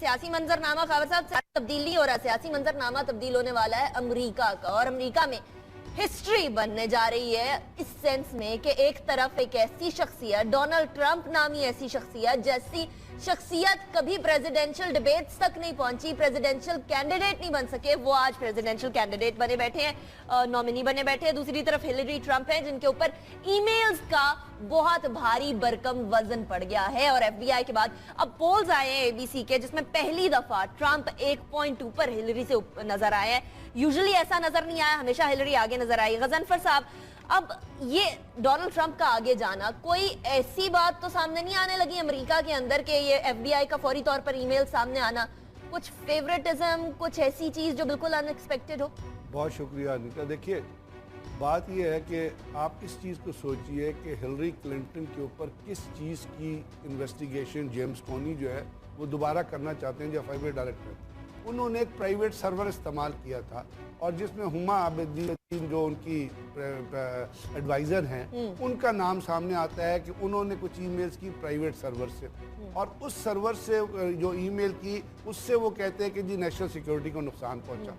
سیاسی منظرنامہ خاور صاحب تبدیل نہیں ہو رہا، سیاسی منظرنامہ تبدیل ہونے والا ہے امریکہ کا، اور امریکہ میں ہسٹری بننے جا رہی ہے اس سینس میں کہ ایک طرف ایک ایسی شخصیت، ڈونلڈ ٹرمپ نامی ایسی شخصیت جیسی شخصیت کبھی پریزیڈنشل ڈیبیٹس تک نہیں پہنچی، پریزیڈنشل کینڈیڈیٹ نہیں بن سکے، وہ آج پریزیڈنشل کینڈیڈیٹ بنے بیٹھے ہیں، نومینی بنے بیٹھے ہیں۔ دوسری طرف ہلیری ٹرمپ ہیں جن کے اوپر ای میلز کا بہت بھاری برکم وزن پڑ گیا ہے، اور ایف بی آئی کے بعد اب پولز آئے ہیں اے بی سی کے جس میں پہلی دفعہ ٹرمپ 1.2 پر ہلیری سے نظر آئے ہیں۔ یوزلی ایسا نظر نہیں آیا، ہمیشہ ہلیری آگے نظر آئی۔ غضنفر صاحب، اب یہ ڈونلڈ ٹرمپ کا آگے جانا، کوئی ایسی بات تو سامنے نہیں آنے لگی امریکہ کے اندر کہ یہ ایف بی آئی کا فوری طور پر ای میل سامنے آنا، کچھ فیوریٹزم، کچھ ایسی چیز جو بالکل ان ایکسپیکٹڈ ہو؟ بہت شکریہ انیتا۔ دیکھیے بات یہ ہے کہ آپ اس چیز کو سوچئے کہ ہلری کلنٹن کے اوپر کس چیز کی انویسٹیگیشن جیمز کونی جو ہے وہ دوبارہ کرنا چاہتے ہیں جو ایف آئی بی ڈائریکٹر۔ انہوں نے ایک پرائیویٹ سرور استعمال کیا تھا، اور جس میں ہما عابدین جو ان کی ایڈوائزر ہیں ان کا نام سامنے آتا ہے کہ انہوں نے کچھ ای میلز کی پرائیویٹ سرور سے، اور اس سرور سے جو ای میل کی اس سے وہ کہتے ہیں کہ جی نیشنل سیکیورٹی کو نقصان پہنچا۔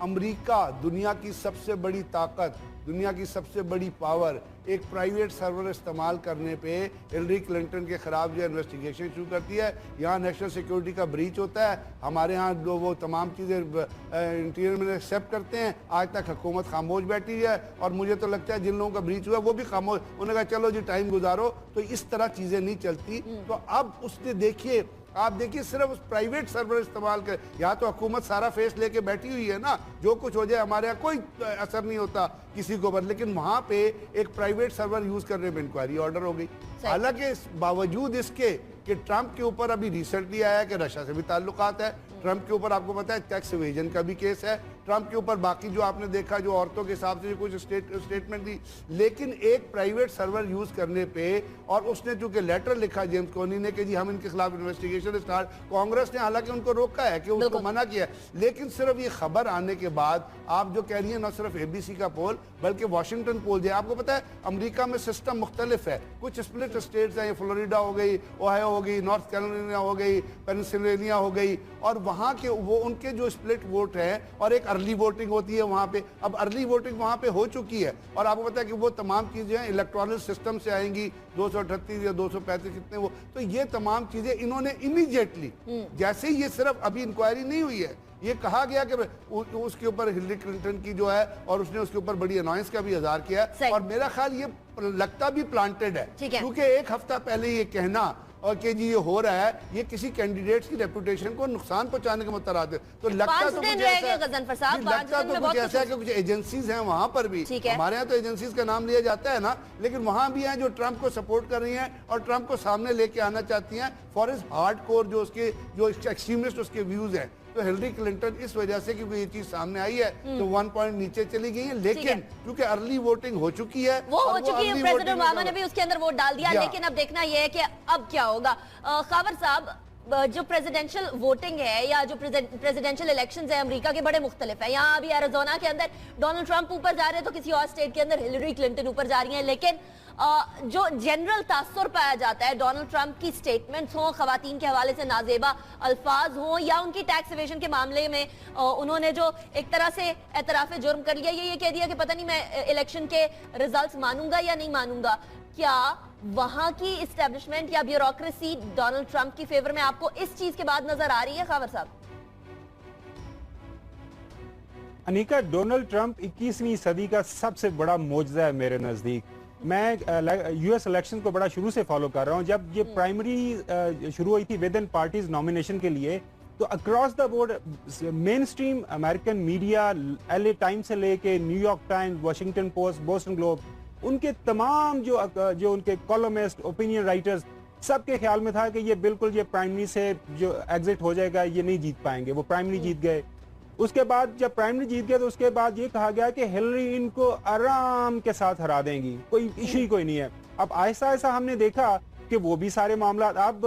امریکہ دنیا کی سب سے بڑی طاقت، دنیا کی سب سے بڑی پاور، ایک پرائیویٹ سرور استعمال کرنے پہ ہلری کلنٹن کے خلاف جو انویسٹیگیشن شروع کرتی ہے۔ یہاں نیشنل سیکیورٹی کا بریچ ہوتا ہے، ہمارے ہاں وہ تمام چیزیں انٹیریئر میں ایکسیپٹ کرتے ہیں، آج تک حکومت خاموش بیٹھی ہے، اور مجھے تو لگتا ہے جن لوگوں کا بریچ ہوا وہ بھی خاموش، انہوں نے کہا چلو جی ٹائم گزارو، تو اس طرح چیزیں نہیں چلتی۔ تو اب اس نے دیکھیے، آپ دیکھیے صرف اس پرائیویٹ سرور استعمال کر، یا تو حکومت سارا فیس لے کے بیٹھی ہوئی ہے نا، جو کچھ ہو جائے ہمارے یہاں کوئی اثر نہیں ہوتا کسی کو، لیکن وہاں پہ ایک پرائیویٹ سرور یوز کرنے میں انکوائری آرڈر ہو گئی۔ حالانکہ باوجود اس کے کہ ٹرمپ کے اوپر ابھی ریسنٹلی آیا ہے کہ رشیا سے بھی تعلقات ہے، ٹرمپ کے اوپر آپ کو پتا ہے ٹیکس ایویژن کا بھی کیس ہے، ٹرمپ کے اوپر باقی جو آپ نے دیکھا جو عورتوں کے حساب سے کچھ اسٹیٹمنٹ دی، لیکن ایک پرائیویٹ سرور یوز کرنے پہ، اور اس نے چونکہ لیٹر لکھا جیمز کونی نے کہ جی ہم ان کے خلاف انویسٹیگیشن اسٹارٹ، کانگریس نے حالانکہ ان کو روکا ہے کہ اس کو منع کیا ہے، لیکن صرف یہ خبر آنے کے بعد آپ جو کہہ رہی ہیں نہ صرف اے بی سی کا پول بلکہ واشنگٹن پول جو ہے، آپ کو پتا ہے امریکہ میں سسٹم مختلف ہے، کچھ اسپلٹ اسٹیٹس ہیں، فلوریڈا ہو گئی، اوہایو ہو گئی، نارتھ کیرولینا ہو گئی، پینسلوینیا ہو گئی، اور وہاں کے وہ ان کے جو اسپلٹ ووٹ ہیں، اور ایک ارلی ووٹنگ ہوتی ہے وہاں پہ، اب ارلی ووٹنگ وہاں پہ ہو چکی ہے، اور آپ کو پتا ہے کہ وہ تمام چیزیں الیکٹرانل سسٹم سے آئیں گی، 238 یا 235 کتنے وہ، تو یہ تمام چیزیں انہوں نے امیڈیٹلی، جیسے یہ صرف ابھی انکوائری نہیں ہوئی ہے، یہ کہا گیا کہ اس کے اوپر ہلری کلنٹن کی جو ہے، اور اس نے اس کے اوپر بڑی انوائنس کا بھی اظہار کیا ہے، اور میرا خیال یہ لگتا بھی پلانٹڈ ہے، کیونکہ ایک ہفتہ پہلے یہ کہنا اور کہ جی یہ ہو رہا ہے، یہ کسی کینڈیڈیٹس کی ریپوٹیشن کو نقصان پہنچانے کے مترادف، تو لگتا تو مجھے ایسا ہے کہ کچھ ایجنسیز ہیں وہاں پر بھی، ہمارے ہاں تو ایجنسیز کا نام لیا جاتا ہے نا، لیکن وہاں بھی ہیں جو ٹرمپ کو سپورٹ کر رہی ہیں اور ٹرمپ کو سامنے لے کے آنا چاہتی ہیں فار ہز ہارڈ کور جو اس کے جو ایکسٹریمسٹ اس کے ویوز ہیں۔ تو ہلری کلنٹن اس وجہ سے کیونکہ یہ چیز سامنے آئی ہے تو 1 پوائنٹ نیچے چلی گئی ہیں، لیکن کیونکہ ارلی ووٹنگ ہو چکی ہے، وہ ہو چکی ہے، پریزیڈنٹ اوباما نے بھی اس کے اندر ووٹ ڈال دیا، لیکن اب دیکھنا یہ ہے کہ اب کیا ہوگا۔ خاور صاحب، جو پریزیڈنشل ووٹنگ ہے یا جو پریزیڈنشل الیکشنز ہیں امریکہ کے بڑے مختلف ہیں، یہاں ابھی ایریزونا کے اندر ڈونلڈ ٹرمپ اوپر جا رہے ہیں تو کسی اور اسٹیٹ کے اندر ہلری کلنٹن اوپر جا رہی ہیں، لیکن جو جنرل تاثر پایا جاتا ہے ڈونلڈ ٹرمپ کی سٹیٹمنٹس ہوں، خواتین کے حوالے سے نازیبا الفاظ ہوں، یا ان کی ٹیکس ایویژن کے معاملے میں انہوں نے جو ایک طرح سے اعتراف جرم کر لیا، یہ کہہ دیا کہ پتہ نہیں میں الیکشن کے ریزلٹس مانوں گا یا نہیں مانوں گا، کیا وہاں کی اسٹیبلشمنٹ یا بیوروکریسی ڈونلڈ ٹرمپ کی فیور میں آپ کو اس چیز کے بعد نظر آ رہی ہے خاور صاحب؟ انیکا، ڈونلڈ ٹرمپ 21ویں صدی کا سب سے بڑا معجزہ ہے میرے نزدیک۔ میں یو ایس الیکشن کو بڑا شروع سے فالو کر رہا ہوں، جب یہ پرائمری شروع ہوئی تھی ود ان پارٹیز نامینیشن کے لیے، تو across the board mainstream American media, L A Times سے لے کے New York Times, Washington Post, Boston Globe, ان کے تمام جو ان کے کالمسٹ، اوپینین رائٹرز، سب کے خیال میں تھا کہ یہ بالکل یہ پرائمری سے جو ایگزٹ ہو جائے گا، یہ نہیں جیت پائیں گے۔ وہ پرائمری جیت گئے، اس کے بعد جب پرائمری جیت گیا تو اس کے بعد یہ کہا گیا کہ ہلری ان کو آرام کے ساتھ ہرا دیں گی، کوئی ایشو ہی کوئی نہیں ہے۔ اب آہستہ آہستہ ہم نے دیکھا کہ وہ بھی سارے معاملات اب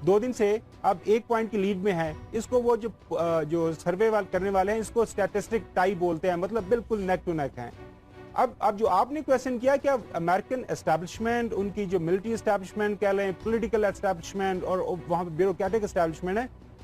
2 دن سے اب 1 پوائنٹ کی لیڈ میں ہے۔ اس کو وہ جو سروے کرنے والے ہیں اس کو اسٹیٹسٹک ٹائی بولتے ہیں، مطلب بالکل نیک ٹو نیک ہیں۔ اب جو آپ نے کویسچن کیا کہ امریکن اسٹیبلشمنٹ، ان کی جو ملٹری اسٹیبلشمنٹ کہہ لیں، پولیٹیکل اسٹیبلشمنٹ اور وہاں پہ بیوروکریٹک اسٹیبلشمنٹ ہے،